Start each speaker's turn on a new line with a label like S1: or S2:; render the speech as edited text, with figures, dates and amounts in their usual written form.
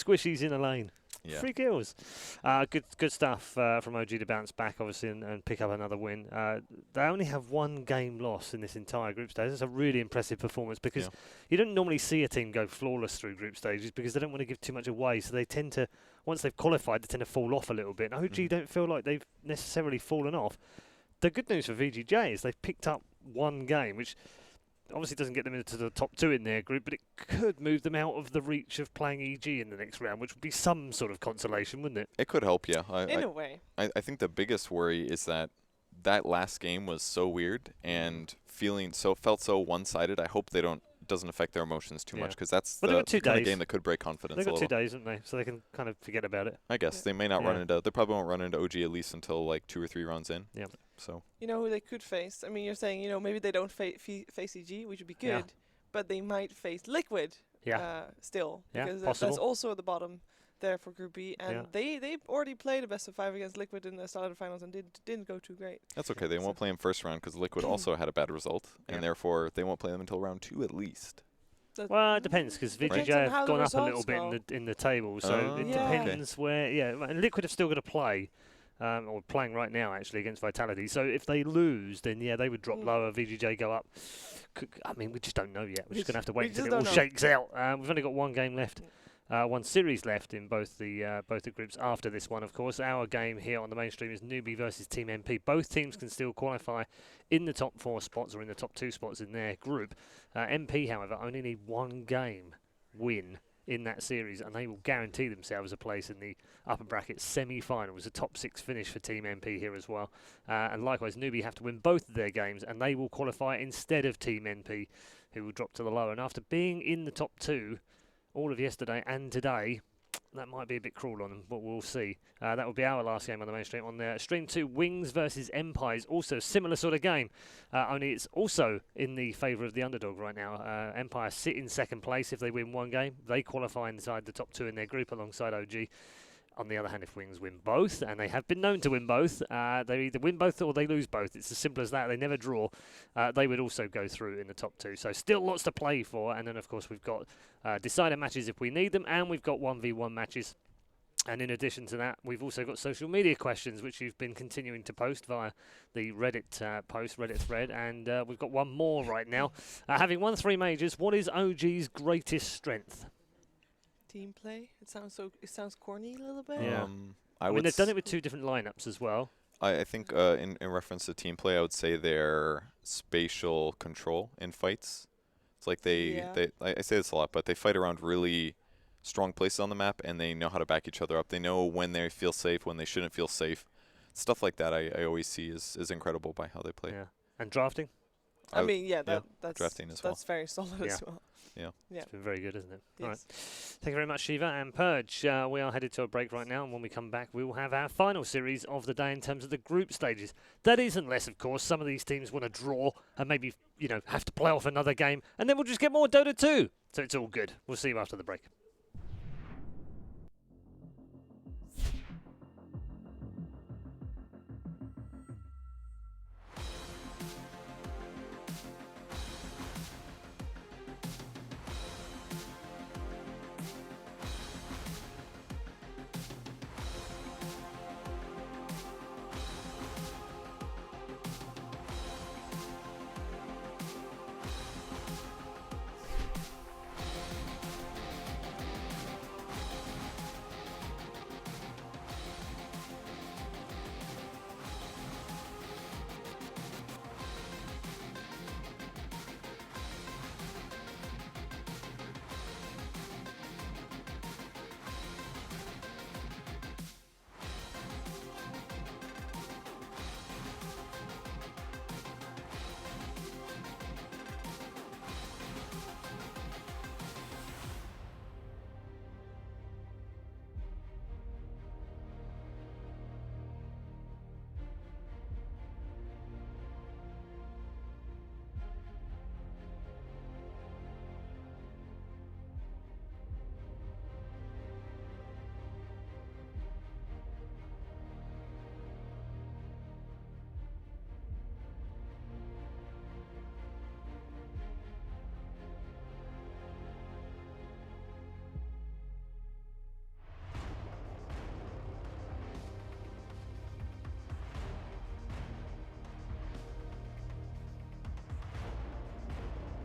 S1: squishies in a lane.
S2: Yeah.
S1: Free kills. Good stuff from OG to bounce back, obviously, and pick up another win. They only have one game loss in this entire group stage. That's a really impressive performance because you don't normally see a team go flawless through group stages because they don't want to give too much away. So they tend to, once they've qualified, they tend to fall off a little bit. And OG don't feel like they've necessarily fallen off. The good news for VGJ is they've picked up one game, which obviously doesn't get them into the top 2 in their group, but it could move them out of the reach of playing EG in the next round, which would be some sort of consolation, wouldn't it?
S2: It could help, yeah.
S3: In a way.
S2: I think the biggest worry is that last game was so weird and felt so one-sided. I hope doesn't affect their emotions too much, because that's the kind of game that could break confidence a little.
S1: They've got 2 days, haven't they? So they can kind of forget about it.
S2: I guess they may not run into. They probably won't run into OG at least until like 2 or 3 rounds in.
S1: Yeah.
S2: So.
S3: You know who they could face? I mean, you're saying maybe they don't face EG, which would be good, but they might face Liquid. Still, because that's also at the bottom there for Group B, and they already played a best of 5 against Liquid in the start of the finals and didn't go too great.
S2: That's okay. They won't play in first round because Liquid also had a bad result, and therefore they won't play them until round 2 at least.
S1: Well, it depends because VGJ have gone up a little bit in the table, so it depends where. Yeah, and Liquid have still got to play, or playing right now actually against Vitality. So if they lose, then they would drop lower. VGJ go up. I mean, we just don't know yet. We're just gonna have to wait until it all shakes out. We've only got one game left. One series left in both the groups after this one, of course. Our game here on the mainstream is Newbie versus Team MP. Both teams can still qualify in the top 4 spots or in the top 2 spots in their group. MP, however, only need one game win in that series, and they will guarantee themselves a place in the upper bracket semi-finals, a top 6 finish for Team MP here as well. And likewise, Newbie have to win both of their games, and they will qualify instead of Team MP, who will drop to the lower. And after being in the top 2 all of yesterday and today, that might be a bit cruel on them, but we'll see. That will be our last game on the mainstream. On the stream 2, Wings versus Empires, also similar sort of game, only it's also in the favour of the underdog right now. Empire sit in second place if they win one game. They qualify inside the top 2 in their group alongside OG. On the other hand, if Wings win both, and they have been known to win both, they either win both or they lose both. It's as simple as that. They never draw. They would also go through in the top 2. So still lots to play for. And then, of course, we've got decider matches if we need them, and we've got 1v1 matches. And in addition to that, we've also got social media questions, which you've been continuing to post via the Reddit Reddit thread. And we've got one more right now. Having won 3 majors, what is OG's greatest strength?
S3: Team play. It sounds corny a little bit.
S1: Yeah. I mean, they've done it with 2 different lineups as well.
S2: I think in reference to team play, I would say their spatial control in fights. It's like I say this a lot, but they fight around really strong places on the map, and they know how to back each other up. They know when they feel safe, when they shouldn't feel safe. Stuff like that I always see is incredible by how they play.
S1: Yeah. And drafting?
S3: I mean, that's
S2: drafting as well.
S3: That's very solid as well.
S2: Yeah.
S1: It's been very good, isn't it?
S3: Yes.
S1: All right. Thank you very much, Shiva and Purge. We are headed to a break right now, and when we come back, we will have our final series of the day in terms of the group stages. That is, unless, of course, some of these teams want to draw and maybe, have to play off another game, and then we'll just get more Dota 2. So it's all good. We'll see you after the break.